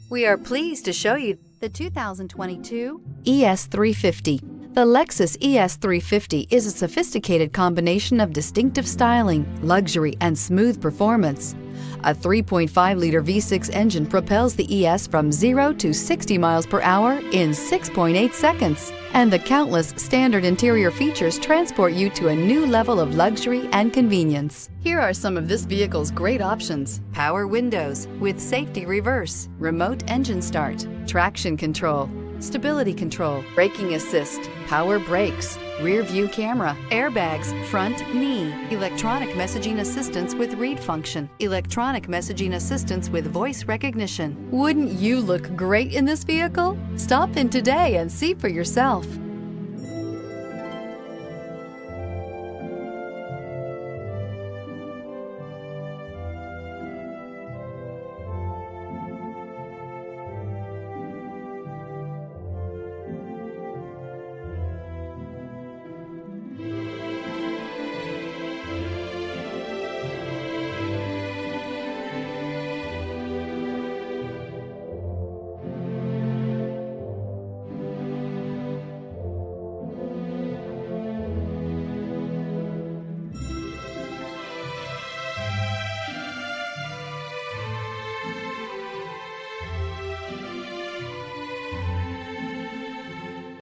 We are pleased to show you the 2022 ES350. The Lexus ES350 is a sophisticated combination of distinctive styling, luxury, and smooth performance. A 3.5-liter V6 engine propels the ES from 0 to 60 miles per hour in 6.8 seconds. And the countless standard interior features transport you to a new level of luxury and convenience. Here are some of this vehicle's great options: power windows with safety reverse, remote engine start, traction control, stability control, braking assist, power brakes, rear view camera, airbags, front knee, electronic messaging assistance with read function, electronic messaging assistance with voice recognition. Wouldn't you look great in this vehicle? Stop in today and see for yourself.